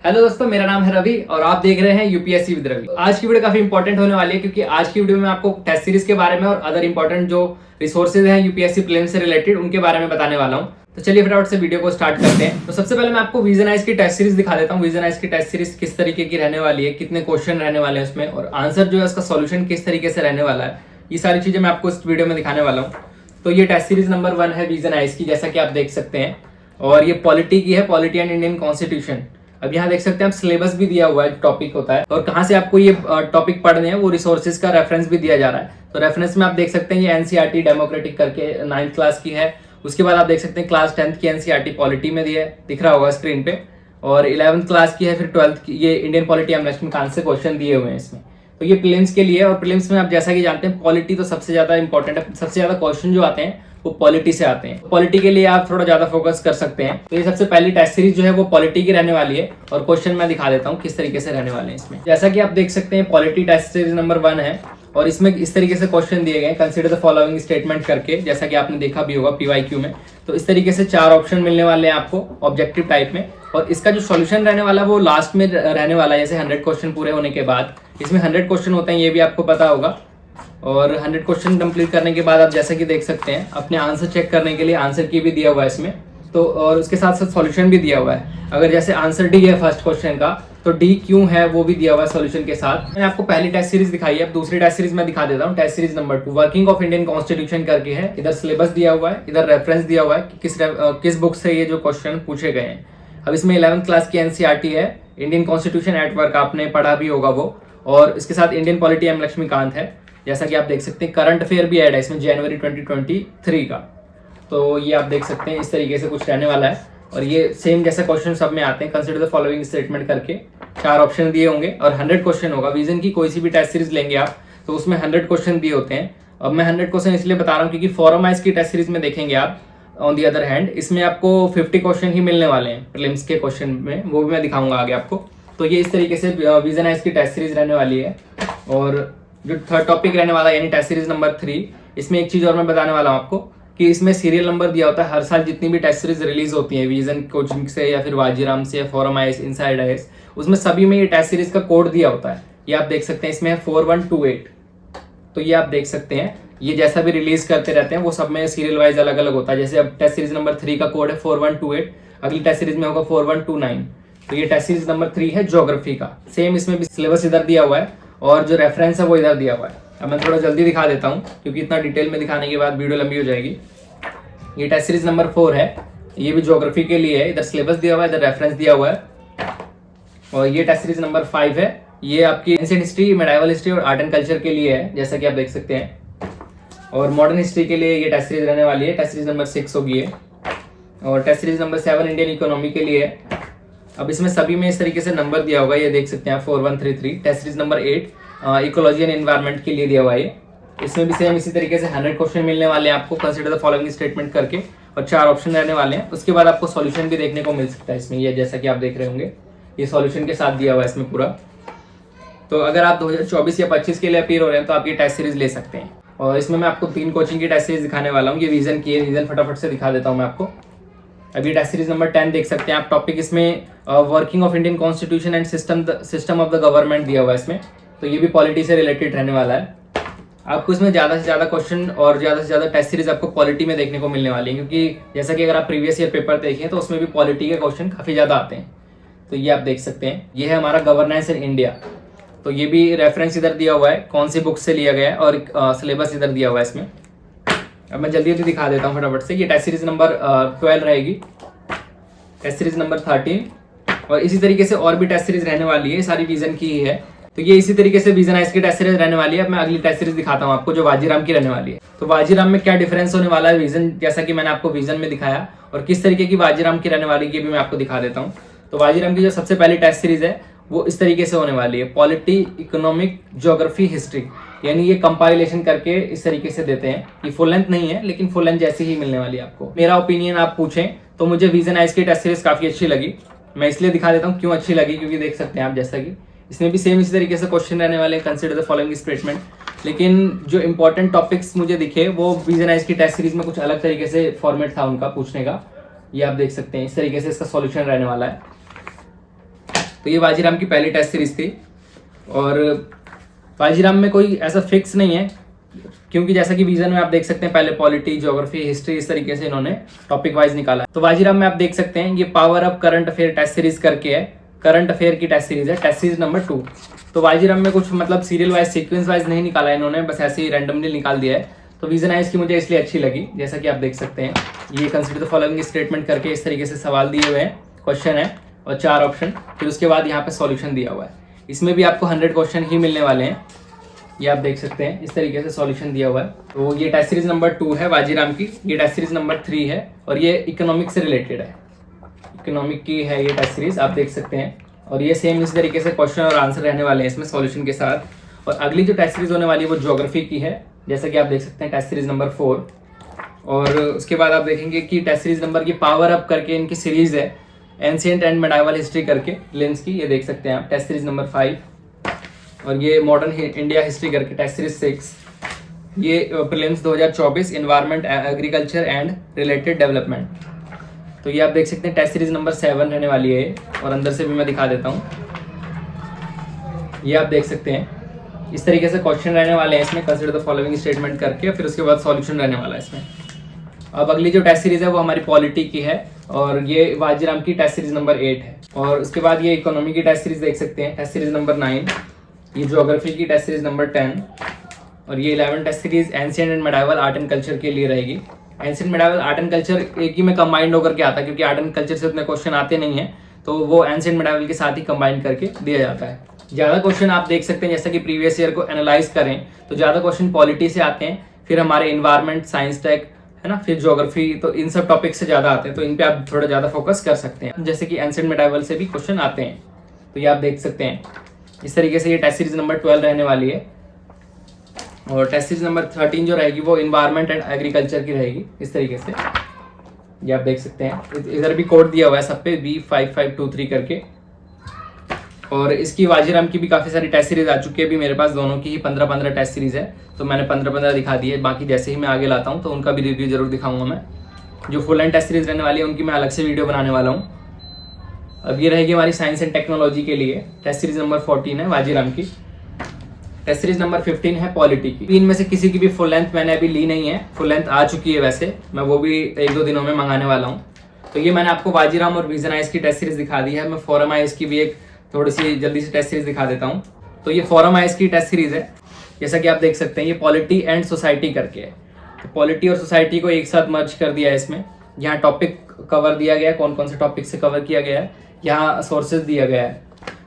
Hello दोस्तों, मेरा नाम है रवि और आप देख रहे हैं यूपीएससी विद रवि। आज की वीडियो काफी इंपॉर्टेंट होने वाली है क्योंकि आज की वीडियो में आपको टेस्ट सीरीज के बारे में और अदर इंपॉर्टेंट जो रिसोर्सेज हैं यूपीएससी प्रीलिम्स से रिलेटेड उनके बारे में बताने वाला हूं। तो चलिए फटाफट से वीडियो को स्टार्ट करते हैं। तो सबसे पहले मैं आपको विजन आइज की टेस्ट सीरीज दिखा देता हूँ। विजन आइज की टेस्ट सीरीज किस तरीके की रहने वाली है, कितने क्वेश्चन रहने वाले हैं उसमें और आंसर जो है उसका सोल्यूशन किस तरीके से रहने वाला है, ये सारी चीजें मैं आपको इस वीडियो में दिखाने वाला हूँ। तो ये टेस्ट सीरीज नंबर 1 है विजन आइज की, जैसा कि आप देख सकते हैं। और ये पॉलिटी की है, पॉलिटी एंड इंडियन कॉन्स्टिट्यूशन। अब यहाँ देख सकते हैं आप सिलेबस भी दिया हुआ है, टॉपिक होता है और कहाँ से आपको ये टॉपिक पढ़ने हैं वो रिसोर्सेज का रेफरेंस भी दिया जा रहा है। तो रेफरेंस में आप देख सकते हैं ये एनसीईआरटी डेमोक्रेटिक करके 9th क्लास की है। उसके बाद आप देख सकते हैं क्लास 10th की एनसीईआरटी पॉलिटी में दिया है, दिख रहा होगा स्क्रीन पे। और 11th क्लास की है, फिर 12th की ये इंडियन पॉलिटी एंड लक्ष्मीकांत से क्वेश्चन दिए हुए हैं इसमें। तो ये प्रीलिम्स के लिए, और प्रीलिम्स में आप जैसा कि जानते हैं पॉलिटी तो सबसे ज्यादा इंपॉर्टेंट है। सबसे ज्यादा क्वेश्चन जो आते हैं वो पॉलिटी से आते हैं। पॉलिटी के लिए आप थोड़ा ज्यादा फोकस कर सकते हैं। तो ये सबसे पहली टेस्ट सीरीज जो है वो पॉलिटी की रहने वाली है और क्वेश्चन मैं दिखा देता हूँ किस तरीके से रहने वाले हैं इसमें। जैसा कि आप देख सकते हैं पॉलिटी टेस्ट सीरीज नंबर 1 है और इसमें इस तरीके से क्वेश्चन दिए गए, कंसीडर द फॉलोइंग स्टेटमेंट करके, जैसा कि आपने देखा भी होगा पीवाईक्यू में। तो इस तरीके से 4 ऑप्शन मिलने वाले हैं आपको ऑब्जेक्टिव टाइप में और इसका जो सॉल्यूशन रहने वाला है वो लास्ट में रहने वाला है। जैसे 100 क्वेश्चन पूरे होने के बाद इसमें 100 क्वेश्चन होते हैं, ये भी आपको पता होगा। और 100 क्वेश्चन कंप्लीट करने के बाद आप जैसा कि देख सकते हैं अपने आंसर चेक करने के लिए आंसर की भी दिया हुआ है इसमें। तो और उसके साथ साथ सॉल्यूशन भी दिया हुआ है। अगर जैसे आंसर डी है फर्स्ट क्वेश्चन का तो डी क्यों है वो भी दिया हुआ है सॉल्यूशन के साथ। मैंने आपको पहली टेस्ट सीरीज दिखाई है, अब दूसरी टेस्ट सीरीज मैं दिखा देता हूँ। Test series number 2 working of Indian constitution करके है। इधर सिलेबस दिया हुआ है, इधर रेफरेंस दिया हुआ है कि किस बुक से ये जो क्वेश्चन पूछे गए हैं। अब इसमें 11th क्लास की एनसीईआरटी है, इंडियन कॉन्स्टिट्यूशन एट वर्क आपने पढ़ा भी होगा वो, और इसके साथ इंडियन पॉलिटी एम लक्ष्मीकांत है। जैसा कि आप देख सकते हैं करंट अफेयर भी ऐड है इसमें जनवरी 2023 का। तो ये आप देख सकते हैं इस तरीके से कुछ रहने वाला है और ये सेम जैसा क्वेश्चन सब में आते हैं, कंसीडर द फॉलोइंग स्टेटमेंट करके 4 ऑप्शन दिए होंगे और 100 क्वेश्चन होगा। विजन की कोई सी भी टेस्ट सीरीज लेंगे आप तो उसमें 100 क्वेश्चन दिए होते हैं। अब मैं 100 क्वेश्चन इसलिए बता रहा हूँ क्योंकि फॉरमाइज की टेस्ट सीरीज में देखेंगे आप ऑन दी अदर हैंड इसमें आपको 50 क्वेश्चन ही मिलने वाले हैं प्रीलिम्स के क्वेश्चन में, वो भी मैं दिखाऊंगा आगे आपको। तो ये इस तरीके से विजन आइज की टेस्ट सीरीज रहने वाली है। और जो थर्ड टॉपिक रहने वाला है यानी टेस्ट सीरीज नंबर 3, इसमें एक चीज और मैं बताने वाला हूँ आपको कि इसमें सीरियल नंबर दिया होता है। हर साल जितनी भी टेस्ट सीरीज रिलीज होती है विजन कोचिंग से या फिर वाजीराम से या फोरम आईएएस, इनसाइड आईएएस, उसमें सभी में ये टेस्ट सीरीज का कोड दिया होता है। ये आप देख सकते हैं इसमें है 4128। तो ये आप देख सकते हैं ये जैसा भी रिलीज करते रहते हैं वो सब में सीरियल वाइज अलग अलग होता है। जैसे अब टेस्ट सीरीज नंबर 3 का कोड है 4128, अगली टेस्ट सीरीज में होगा 4129। तो ये टेस्ट सीरीज नंबर 3 है ज्योग्राफी का। सेम इसमें भी सिलेबस इधर दिया हुआ है और जो रेफरेंस है वो इधर दिया हुआ है। अब मैं थोड़ा जल्दी दिखा देता हूँ क्योंकि इतना डिटेल में दिखाने के बाद वीडियो लंबी हो जाएगी। ये टेस्ट सीरीज नंबर 4 है, ये भी ज्योग्राफी के लिए है। इधर सिलेबस दिया हुआ है, इधर रेफरेंस दिया हुआ है। और ये टेस्ट सीरीज नंबर 5 है, ये आपकी एंशिएंट हिस्ट्री, मेडाइवल हिस्ट्री और आर्ट एंड कल्चर के लिए है, जैसा कि आप देख सकते हैं। और मॉडर्न हिस्ट्री के लिए ये टेस्ट सीरीज रहने वाली है, टेस्ट सीरीज नंबर 6 होगी है। और test series number 7 Indian economy के लिए है। अब इसमें सभी में इस तरीके से नंबर दिया होगा, ये देख सकते हैं 4133। Test series number 8 ecology and environment के लिए दिया हुआ है। इसमें भी सेम इसी तरीके से 100 क्वेश्चन मिलने वाले हैं आपको, कंसीडर द फॉलोइंग स्टेटमेंट करके, और 4 ऑप्शन रहने वाले हैं। उसके बाद आपको सॉल्यूशन भी देखने को मिल सकता है इसमें, ये जैसा कि आप देख रहे होंगे ये सॉल्यूशन के साथ दिया हुआ है इसमें पूरा। तो अगर आप 2024 या 25 के लिए अपीयर हो रहे हैं तो आप ये टेस्ट सीरीज ले सकते हैं। और इसमें मैं आपको 3 कोचिंग की टेस्ट सीरीज दिखाने वाला हूँ। ये विजन की है, विजन फटाफट से दिखा देता हूँ मैं आपको। अभी टेस्ट सीरीज नंबर 10 देख सकते हैं आप। टॉपिक इसमें working of Indian constitution and system of the government दिया हुआ है इसमें। तो ये भी पॉलिटी से रिलेटेड रहने वाला है। आपको इसमें ज़्यादा से ज़्यादा क्वेश्चन और ज़्यादा से ज़्यादा टेस्ट सीरीज आपको पॉलिटी में देखने को मिलने वाली है, क्योंकि जैसा कि अगर आप प्रीवियस ईयर पेपर देखें तो उसमें भी पॉलिटी के क्वेश्चन काफ़ी ज़्यादा आते हैं। तो ये आप देख सकते हैं, ये है हमारा गवर्नेंस इन इंडिया। तो ये भी रेफरेंस इधर दिया हुआ है, कौन सी बुक से लिया गया है, और सिलेबस इधर दिया हुआ है इसमें। अब मैं जल्दी जल्दी दिखा देता हूँ फटाफट से। ये टेस्ट सीरीज नंबर 12 रहेगी, टेस्ट सीरीज नंबर 13, और इसी तरीके से और भी टेस्ट सीरीज रहने वाली है, सारी विजन की ही है। तो ये इसी तरीके से विजन आइज की टेस्ट सीरीज रहने वाली है। अब मैं अगली टेस्ट सीरीज दिखाता हूँ आपको जो वाजीराम की रहने वाली है। तो वाजीराम में क्या डिफरेंस होने वाला है विजन, जैसा कि मैंने आपको विजन में दिखाया, और किस तरीके की वाजीराम की रहने वाली है भी मैं आपको दिखा देता हूँ। तो वाजीराम की जो सबसे पहली टेस्ट सीरीज है वो इस तरीके से होने वाली है, पॉलिटी, इकोनॉमिक, ज्योग्राफी, हिस्ट्री, यानी ये कंपाइलेशन करके इस तरीके से देते हैं। ये फुल लेंथ नहीं है लेकिन फुल लेंथ जैसी ही मिलने वाली है आपको। मेरा ओपिनियन आप पूछें तो मुझे विजन आइज की टेस्ट सीरीज काफी अच्छी लगी। मैं इसलिए दिखा देता हूँ क्यों अच्छी लगी, क्योंकि देख सकते हैं आप जैसा कि इसमें भी सेम इसी तरीके से क्वेश्चन रहने वाले हैं, कंसीडर द फॉलोइंग स्टेटमेंट। लेकिन जो इंपॉर्टेंट टॉपिक्स मुझे दिखे वो विजन आइज की टेस्ट सीरीज में कुछ अलग तरीके से फॉर्मेट था उनका पूछने का। ये आप देख सकते हैं इस तरीके से इसका सॉल्यूशन रहने वाला है। तो ये बाजीराम की पहली टेस्ट सीरीज थी। और बाजीराम में कोई ऐसा फिक्स नहीं है, क्योंकि जैसा कि विजन में आप देख सकते हैं पहले पॉलिटी, ज्योग्राफी, हिस्ट्री इस तरीके से इन्होंने टॉपिक वाइज निकाला है। तो बाजीराम में आप देख सकते हैं ये power up current affair test series करके है, करंट अफेयर की टेस्ट सीरीज है, टेस्ट सीरीज नंबर 2। तो बाजीराम में कुछ मतलब सीरियल वाइज, सीक्वेंस वाइज नहीं निकाला है इन्होंने, बस ऐसे ही रैंडमली निकाल दिया है। तो विजन आइज की मुझे इसलिए अच्छी लगी। जैसा कि आप देख सकते हैं ये कंसीडर द फॉलोइंग स्टेटमेंट करके इस तरीके से सवाल दिए हुए हैं, क्वेश्चन है और 4 ऑप्शन, फिर उसके बाद यहाँ पे सॉल्यूशन दिया हुआ है। इसमें भी आपको 100 क्वेश्चन ही मिलने वाले हैं, ये आप देख सकते हैं इस तरीके से सॉल्यूशन दिया हुआ है। तो ये टेस्ट सीरीज नंबर 2 है बाजीराम की, ये टेस्ट सीरीज नंबर 3 है और ये इकोनॉमिक से रिलेटेड है, इकोनॉमिक की है ये टेस्ट सीरीज, आप देख सकते हैं। और ये सेम इस तरीके से क्वेश्चन और आंसर रहने वाले हैं इसमें सॉल्यूशन के साथ। और अगली जो टेस्ट सीरीज होने वाली है वो ज्योग्राफी की है, जैसा कि आप देख सकते हैं टेस्ट सीरीज नंबर 4। और उसके बाद आप देखेंगे कि टेस्ट सीरीज नंबर की पावर अप करके इनकी सीरीज है, एंशिएंट एंड मेडाइवल हिस्ट्री करके लिम्स की, ये देख सकते हैं आप, टेस्ट सीरीज नंबर 5। और ये मॉडर्न इंडिया हिस्ट्री करके टेस्ट सीरीज 6। ये prelims 2024 environment, agriculture and related development. तो ये आप देख सकते हैं टेस्ट सीरीज नंबर 7 रहने वाली है। और अंदर से भी मैं दिखा देता हूँ, ये आप देख सकते हैं इस तरीके से क्वेश्चन रहने वाले हैं इसमें, कंसीडर द फॉलोइंग स्टेटमेंट करके, फिर उसके बाद सॉल्यूशन रहने वाला है इसमें। अब अगली जो टेस्ट सीरीज है वो हमारी पॉलिटी की है और ये बाजीराम की टेस्ट सीरीज नंबर 8 है। और उसके बाद ये इकोनॉमी की टेस्ट सीरीज देख सकते हैं, टेस्ट सीरीज नंबर 9। ये ज्योग्राफी की टेस्ट सीरीज नंबर 10 और ये 11 test series ancient and medieval art and culture के लिए रहेगी। Ancient medieval art and culture एक ही में कंबाइंड होकर के आता है, क्योंकि आर्ट एंड कल्चर से उतने क्वेश्चन आते नहीं है, तो वो एंशिएंट मेडाइवल के साथ ही कंबाइन करके दिया जाता है। ज़्यादा क्वेश्चन आप देख सकते हैं, जैसा कि प्रीवियस ईयर को एनालाइज करें तो ज़्यादा क्वेश्चन पॉलिटी से आते हैं, फिर हमारे इन्वायरमेंट, साइंस टेक है ना, फिर ज्योग्राफी, तो इन सब टॉपिक से ज़्यादा आते हैं, तो इन पे आप थोड़ा ज़्यादा फोकस कर सकते हैं। जैसे कि एंशिएंट मेडाइवल से भी क्वेश्चन आते हैं, तो ये आप देख सकते हैं इस तरीके से। ये टेस्ट सीरीज नंबर 12 रहने वाली है। और टेस्ट सीरीज नंबर 13 जो रहेगी वो इन्वायरमेंट एंड एग्रीकल्चर की रहेगी, इस तरीके से ये आप देख सकते हैं। इधर भी कोड दिया हुआ है सब पे, B5523 करके। और इसकी बाजीराम की भी काफ़ी सारी टेस्ट सीरीज आ चुकी है, अभी मेरे पास दोनों की ही 15-15 टेस्ट सीरीज है, तो मैंने 15-15 दिखा दी है। बाकी जैसे ही मैं आगे लाता हूँ तो उनका भी रिव्यू जरूर दिखाऊंगा मैं। जो फुल एंड टेस्ट सीरीज रहने वाली है उनकी मैं अलग से वीडियो बनाने वाला हूँ। अब ये रहेगी हमारी साइंस एंड टेक्नोलॉजी के लिए, टेस्ट सीरीज नंबर 14 है बाजीराम की। टेस्ट सीरीज नंबर 15 है पॉलिटी की। इनमें से किसी की भी फुल लेंथ मैंने अभी ली नहीं है, फुल लेंथ आ चुकी है वैसे, मैं वो भी 1-2 दिनों में मंगाने वाला हूँ। तो ये मैंने आपको बाजीराम और विजन आइज की टेस्ट सीरीज दिखा दी है। मैं फोरम आइज की भी एक थोड़ी सी जल्दी से टेस्ट सीरीज दिखा देता हूँ। तो ये फोरम आइज की टेस्ट सीरीज है, जैसा कि आप देख सकते हैं, ये पॉलिटी एंड सोसाइटी करके है। तो पॉलिटी और सोसाइटी को एक साथ मर्ज कर दिया है इसमें। यहाँ टॉपिक कवर दिया गया है, कौन कौन से टॉपिक से कवर किया गया है, यहाँ सोर्सेज दिया गया है।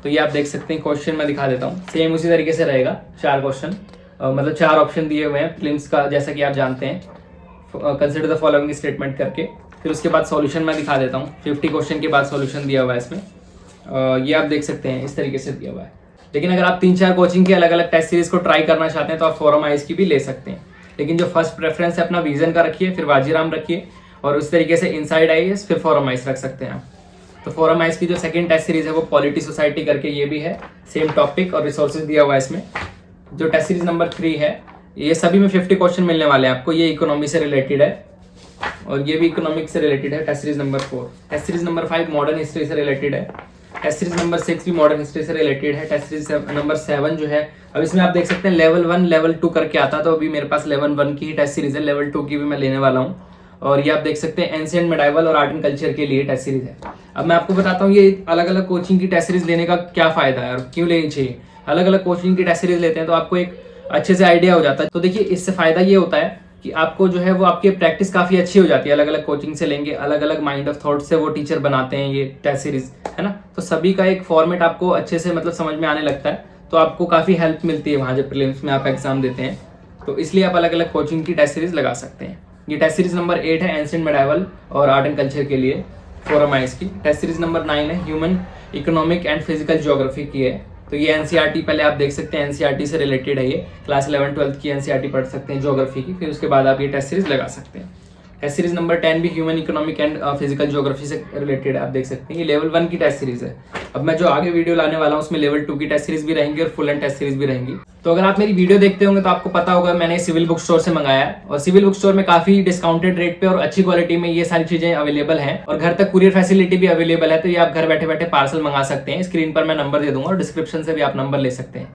तो ये आप देख सकते हैं, क्वेश्चन मैं दिखा देता हूँ, सेम उसी तरीके से रहेगा। 4 क्वेश्चन मतलब 4 ऑप्शन दिए हुए हैं प्रीलिम्स का, जैसा कि आप जानते हैं, कंसिडर द फॉलोइंग स्टेटमेंट करके। फिर उसके बाद सॉल्यूशन मैं दिखा देता हूँ, 50 क्वेश्चन के बाद सॉल्यूशन दिया हुआ है इसमें। ये आप देख सकते हैं इस तरीके से दिया हुआ है। लेकिन अगर आप 3-4 कोचिंग के अलग अलग टेस्ट सीरीज को ट्राई करना चाहते हैं तो आप फोरम आइज की भी ले सकते हैं। लेकिन जो फर्स्ट प्रेफरेंस है अपना विजन का रखिए, फिर बाजीराम रखिए, और उस तरीके से इनसाइड आईएएस, फिर फोरम आइज रख सकते हैं आप। तो फोरम आइज की जो सेकंड टेस्ट सीरीज है वो पॉलिटी सोसाइटी करके, ये भी है सेम टॉपिक और रिसोर्सेज दिया हुआ है इसमें। जो टेस्ट सीरीज नंबर 3 है, ये सभी में 50 क्वेश्चन मिलने वाले हैं आपको। ये इकोनॉमी से रिलेटेड है और ये भी इकोनॉमिक से रिलेटेड है। Test series number 4। Test series number 5 modern history से रिलेटेड है। टेस्ट सीरीज नंबर 6 भी मॉडर्न हिस्ट्री से रिलेटेड है। टेस्ट सीरीज नंबर 7 जो है, अब इसमें आप देख सकते हैं लेवल 1 लेवल 2 करके आता, तो अभी मेरे पास लेवल 1 की ही टेस्ट सीरीज है, लेवल 2 की भी मैं लेने वाला हूँ। और ये आप देख सकते हैं एंशिएंट मेडाइवल और आर्ट एंड कल्चर के लिए टेस्ट सीरीज है। अब मैं आपको बताता हूँ ये अलग अलग कोचिंग की टेस्ट सीरीज लेने का क्या फायदा है और क्यों लेनी चाहिए। अलग अलग कोचिंग की टेस्ट सीरीज लेते हैं तो आपको एक अच्छे से आइडिया हो जाता है। तो देखिए, इससे फायदा ये होता है कि आपको जो है वो आपकी प्रैक्टिस काफ़ी अच्छी हो जाती है। अलग अलग कोचिंग से लेंगे, अलग अलग माइंड ऑफ थॉट से वो टीचर बनाते हैं ये टेस्ट सीरीज, है ना। तो सभी का एक फॉर्मेट आपको अच्छे से मतलब समझ में आने लगता है, तो आपको काफ़ी हेल्प मिलती है वहाँ जब प्रीलिम्स में आप एग्जाम देते हैं। तो इसलिए आप अलग अलग कोचिंग की टेस्ट सीरीज लगा सकते हैं। ये टेस्ट सीरीज नंबर 8 है एंशिएंट मेडाइवल और आर्ट एंड कल्चर के लिए, फोरम आइज की। टेस्ट सीरीज नंबर 9 है human economic and physical geography की है। तो ये एनसीईआरटी पहले आप देख सकते हैं, एनसीईआरटी से रिलेटेड है। ये क्लास 11-12 की एनसीईआरटी पढ़ सकते हैं ज्योग्राफी की, फिर उसके बाद आप ये टेस्ट सीरीज लगा सकते हैं। टेस्ट सीरीज नंबर 10 भी human economic and physical geography से रिलेटेड है, आप देख सकते हैं। ये लेवल 1 की टेस्ट सीरीज है। अब मैं जो आगे वीडियो लाने वाला हूँ उसमें लेवल 2 की टेस्ट सीरीज भी रहेंगी और फुल एंड टेस्ट सीरीज भी रहेंगी। तो अगर आप मेरी वीडियो देखते होंगे तो आपको पता होगा मैंने सिविल बुक स्टोर से मंगाया है, और सिविल बुक स्टोर में काफी डिस्काउंटेड रेट पे और अच्छी क्वालिटी में ये सारी चीजें अवेलेबल हैं, और घर तक कुरियर फैसिलिटी भी अवेलेबल है। तो ये आप घर बैठे बैठे पार्सल मंगा सकते हैं। स्क्रीन पर मैं नंबर दे दूंगा और डिस्क्रिप्शन से भी आप नंबर ले सकते हैं।